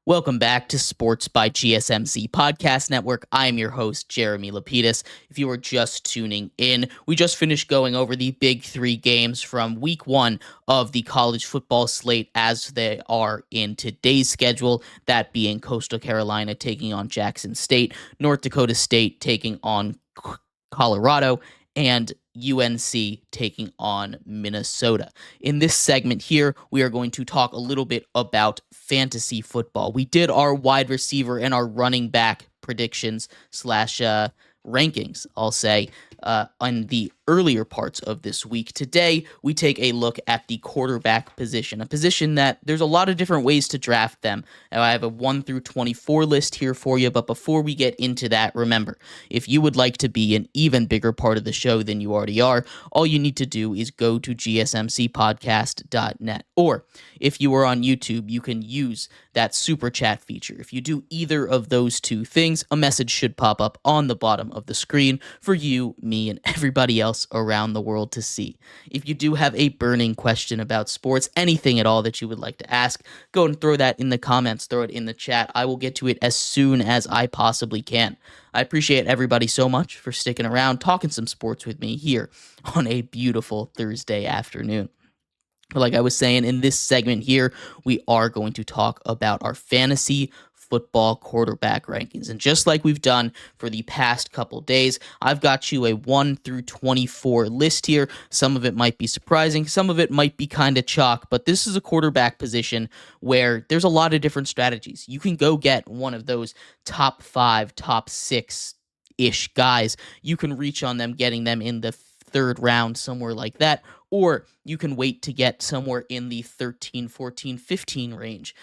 Welcome back to Sports by GSMC Podcast Network. I am your host, Jeremy Lapidus. If you are just tuning in, we just finished going over the big three games from week one of the college football slate as they are in today's schedule, that being Coastal Carolina taking on Jackson State, North Dakota State taking on Colorado, and UNC taking on Minnesota. In this segment here, we are going to talk a little bit about fantasy football. We did our wide receiver and our running back predictions slash rankings, I'll say, on the earlier parts of this week. Today, we take a look at the quarterback position, a position that there's a lot of different ways to draft them. Now, I have a 1 through 24 list here for you, but before we get into that, remember, if you would like to be an even bigger part of the show than you already are, all you need to do is go to gsmcpodcast.net. Or if you are on YouTube, you can use that super chat feature. If you do either of those two things, a message should pop up on the bottom of the screen for you, me, and everybody else around the world to see. If you do have a burning question about sports, anything at all that you would like to ask, go and throw that in the comments, throw it in the chat. I will get to it as soon as I possibly can. I appreciate everybody so much for sticking around, talking some sports with me here on a beautiful Thursday afternoon. But like I was saying, in this segment here, we are going to talk about our fantasy football quarterback rankings. And just like we've done for the past couple days, I've got you a 1 through 24 list here. Some of it might be surprising. Some of it might be kind of chalk. But this is a quarterback position where there's a lot of different strategies. You can go get one of those top 5, top 6-ish guys. You can reach on them, getting them in the third round, somewhere like that. Or you can wait to get somewhere in the 13, 14, 15 range.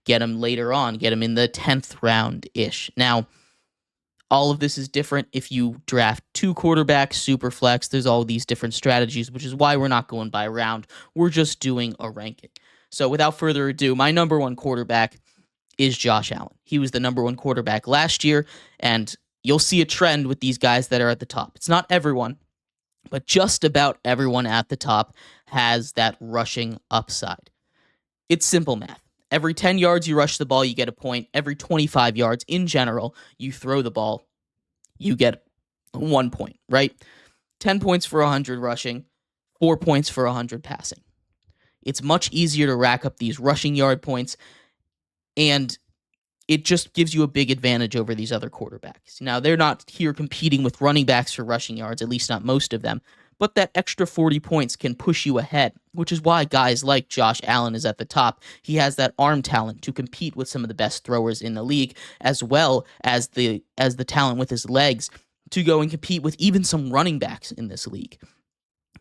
Get them later on, get them in the 10th round-ish. Now, all of this is different if you draft 2 quarterbacks, super flex. There's all these different strategies, which is why we're not going by round. We're just doing a ranking. So without further ado, my number 1 quarterback is Josh Allen. He was the number 1 quarterback last year, and you'll see a trend with these guys that are at the top. It's not everyone, but just about everyone at the top has that rushing upside. It's simple math. Every 10 yards you rush the ball, you get a point. Every 25 yards in general, you throw the ball, you get 1 point, right? 10 points for 100 rushing, 4 points for 100 passing. It's much easier to rack up these rushing yard points, and it just gives you a big advantage over these other quarterbacks. Now, they're not here competing with running backs for rushing yards, at least not most of them, but that extra 40 points can push you ahead, which is why guys like Josh Allen is at the top. He has that arm talent to compete with some of the best throwers in the league, as well as the talent with his legs to go and compete with even some running backs in this league.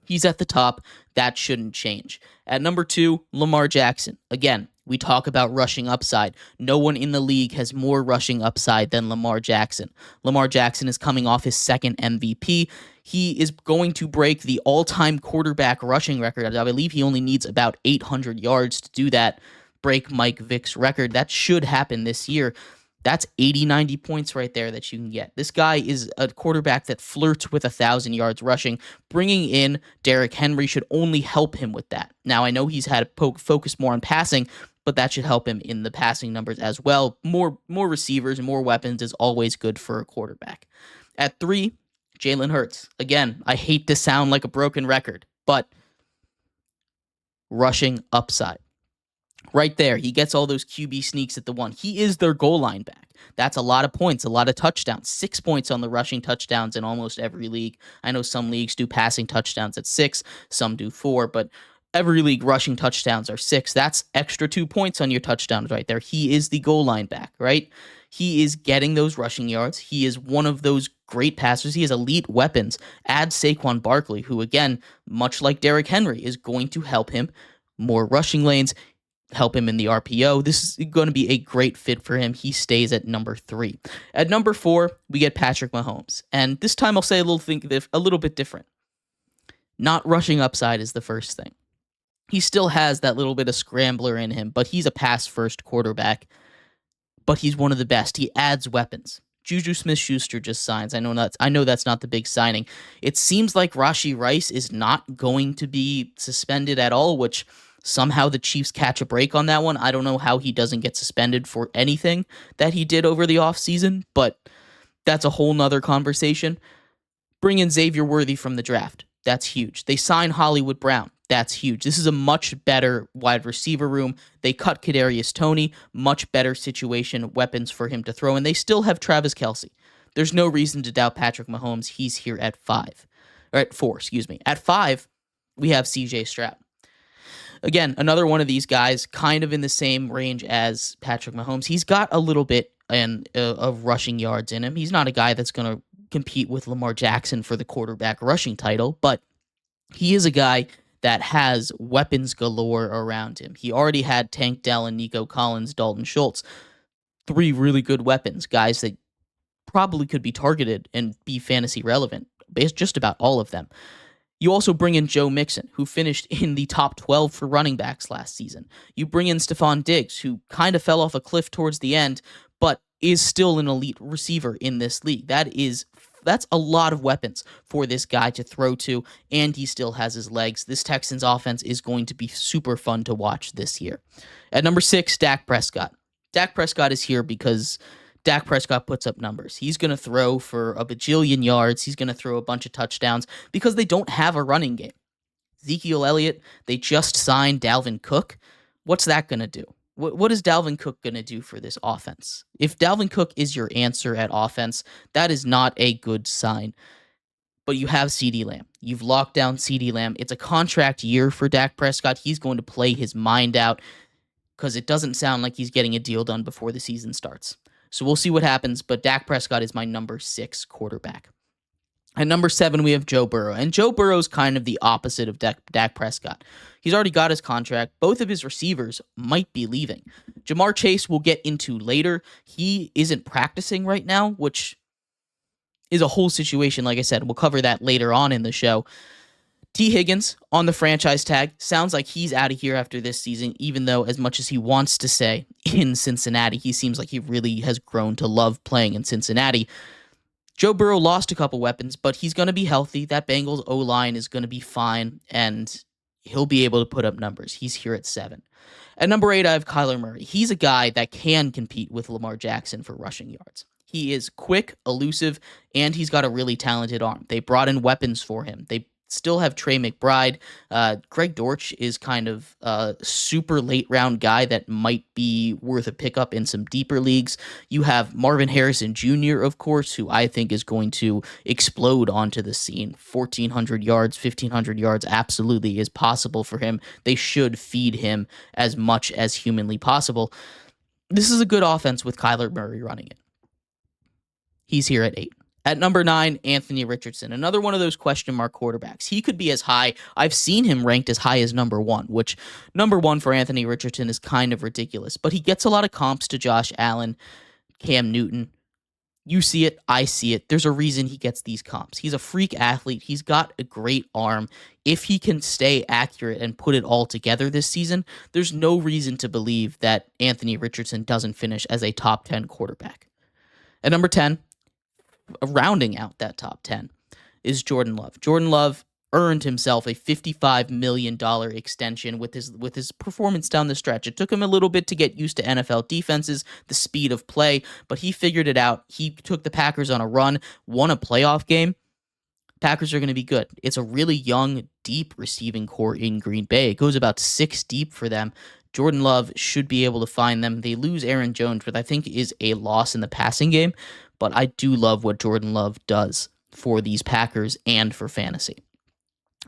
He's at the top. That shouldn't change. At number 2, Lamar Jackson. Again, we talk about rushing upside. No one in the league has more rushing upside than Lamar Jackson. Lamar Jackson is coming off his second MVP. He is going to break the all-time quarterback rushing record. I believe he only needs about 800 yards to do that, break Mike Vick's record. That should happen this year. That's 80, 90 points right there that you can get. This guy is a quarterback that flirts with 1,000 yards rushing. Bringing in Derrick Henry should only help him with that. Now, I know he's had to focus more on passing, but that should help him in the passing numbers as well. More receivers and more weapons is always good for a quarterback. At 3, Jalen Hurts. Again, I hate to sound like a broken record, but rushing upside. Right there, he gets all those QB sneaks at the 1. He is their goal line back. That's a lot of points, a lot of touchdowns. 6 points on the rushing touchdowns in almost every league. I know some leagues do passing touchdowns at 6, some do 4, but every league rushing touchdowns are 6. That's extra 2 points on your touchdowns right there. He is the goal line back, right? He is getting those rushing yards. He is one of those great passers. He has elite weapons. Add Saquon Barkley, who, again, much like Derrick Henry, is going to help him. More rushing lanes, help him in the RPO. This is going to be a great fit for him. He stays at number 3. At number 4, we get Patrick Mahomes. And this time I'll say a little bit different. Not rushing upside is the first thing. He still has that little bit of scrambler in him, but he's a pass-first quarterback. But he's one of the best. He adds weapons. Juju Smith-Schuster just signs. I know that's not the big signing. It seems like Rashee Rice is not going to be suspended at all, which Somehow the Chiefs catch a break on that one. I don't know how he doesn't get suspended for anything that he did over the offseason, but that's a whole nother conversation. Bring in Xavier Worthy from the draft. That's huge. They sign Hollywood Brown. That's huge. This is a much better wide receiver room. They cut Kadarius Toney. Much better situation, weapons for him to throw. And they still have Travis Kelce. There's no reason to doubt Patrick Mahomes. He's here at 5. Or at 4, excuse me. At 5, we have CJ Stroud. Again, another one of these guys kind of in the same range as Patrick Mahomes. He's got a little bit of rushing yards in him. He's not a guy that's going to compete with Lamar Jackson for the quarterback rushing title, but he is a guy that has weapons galore around him. He already had Tank Dell and Nico Collins, Dalton Schultz, 3 really good weapons, guys that probably could be targeted and be fantasy relevant, just about all of them. You also bring in Joe Mixon, who finished in the top 12 for running backs last season. You bring in Stephon Diggs, who kind of fell off a cliff towards the end, but is still an elite receiver in this league. That's a lot of weapons for this guy to throw to, and he still has his legs. This Texans offense is going to be super fun to watch this year. At number 6, Dak Prescott. Dak Prescott is here because Dak Prescott puts up numbers. He's going to throw for a bajillion yards. He's going to throw a bunch of touchdowns because they don't have a running game. Ezekiel Elliott, they just signed Dalvin Cook. What's that going to do? What is Dalvin Cook going to do for this offense? If Dalvin Cook is your answer at offense, that is not a good sign. But you have CeeDee Lamb. You've locked down CeeDee Lamb. It's a contract year for Dak Prescott. He's going to play his mind out because it doesn't sound like he's getting a deal done before the season starts. So we'll see what happens, but Dak Prescott is my number 6 quarterback. At number 7, we have Joe Burrow, and Joe Burrow's kind of the opposite of Dak Prescott. He's already got his contract. Both of his receivers might be leaving. Jamar Chase we'll get into later. He isn't practicing right now, which is a whole situation. Like I said, we'll cover that later on in the show. T. Higgins on the franchise tag. Sounds like he's out of here after this season, even though as much as he wants to stay in Cincinnati, he seems like he really has grown to love playing in Cincinnati. Joe Burrow lost a couple weapons, but he's going to be healthy. That Bengals O-line is going to be fine, and he'll be able to put up numbers. He's here at 7. At number 8, I have Kyler Murray. He's a guy that can compete with Lamar Jackson for rushing yards. He is quick, elusive, and he's got a really talented arm. They brought in weapons for him. They still have Trey McBride. Greg Dortch is kind of a super late round guy that might be worth a pickup in some deeper leagues. You have Marvin Harrison Jr., of course, who I think is going to explode onto the scene. 1,400 yards, 1,500 yards absolutely is possible for him. They should feed him as much as humanly possible. This is a good offense with Kyler Murray running it. He's here at 8. At number 9, Anthony Richardson, another one of those question mark quarterbacks. He could be as high. I've seen him ranked as high as number 1, which number 1 for Anthony Richardson is kind of ridiculous. But he gets a lot of comps to Josh Allen, Cam Newton. You see it. I see it. There's a reason he gets these comps. He's a freak athlete. He's got a great arm. If he can stay accurate and put it all together this season, there's no reason to believe that Anthony Richardson doesn't finish as a top 10 quarterback. At number 10, rounding out that top 10 is Jordan Love. Jordan Love earned himself a $55 million extension with his performance down the stretch. It took him a little bit to get used to NFL defenses, the speed of play, but he figured it out. He took the Packers on a run, won a playoff game. Packers are going to be good. It's a really young, deep receiving core in Green Bay. It goes about 6 deep for them. Jordan Love should be able to find them. They lose Aaron Jones, which I think is a loss in the passing game, but I do love what Jordan Love does for these Packers and for fantasy.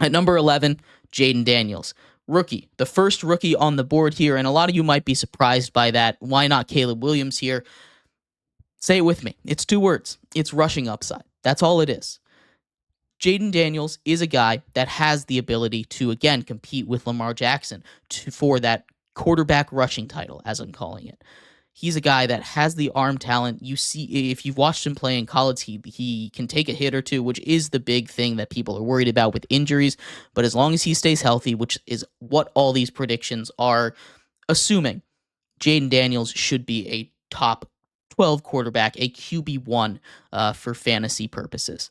At number 11, Jaden Daniels. Rookie, the first rookie on the board here, and a lot of you might be surprised by that. Why not Caleb Williams here? Say it with me. It's 2 words. It's rushing upside. That's all it is. Jaden Daniels is a guy that has the ability to, again, compete with Lamar Jackson for that quarterback rushing title, as I'm calling it. He's a guy that has the arm talent. You see, if you've watched him play in college, he can take a hit or two, which is the big thing that people are worried about with injuries. But as long as he stays healthy, which is what all these predictions are assuming, Jaden Daniels should be a top 12 quarterback, a QB1 for fantasy purposes.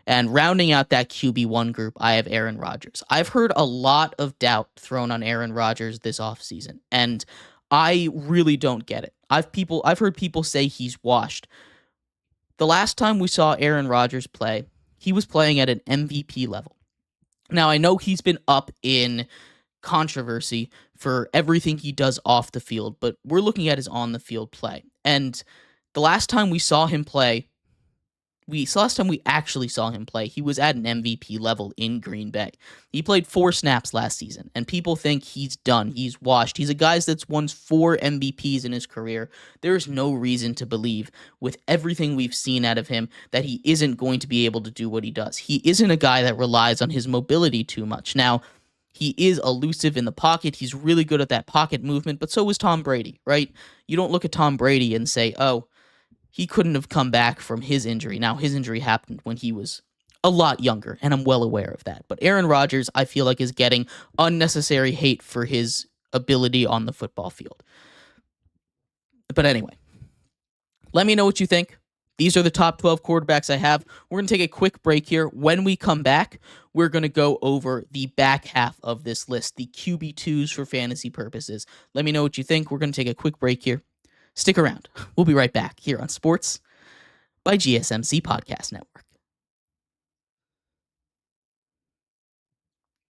And rounding out that QB1 group, I have Aaron Rodgers. I've heard a lot of doubt thrown on Aaron Rodgers this offseason, and I really don't get it. I've heard people say he's washed. The last time we saw Aaron Rodgers play, he was playing at an MVP level. Now, I know he's been up in controversy for everything he does off the field, but we're looking at his on the field play. And the last time we saw him play, last time we actually saw him play, he was at an MVP level in Green Bay. He played 4 snaps last season, and people think he's done. He's washed. He's a guy that's won 4 MVPs in his career. There is no reason to believe, with everything we've seen out of him, that he isn't going to be able to do what he does. He isn't a guy that relies on his mobility too much. Now, he is elusive in the pocket. He's really good at that pocket movement, but so is Tom Brady, right? You don't look at Tom Brady and say, oh, he couldn't have come back from his injury. Now, his injury happened when he was a lot younger, and I'm well aware of that. But Aaron Rodgers, I feel like, is getting unnecessary hate for his ability on the football field. But anyway, let me know what you think. These are the top 12 quarterbacks I have. We're going to take a quick break here. When we come back, we're going to go over the back half of this list, the QB2s for fantasy purposes. Let me know what you think. We're going to take a quick break here. Stick around. We'll be right back here on Sports by GSMC Podcast Network.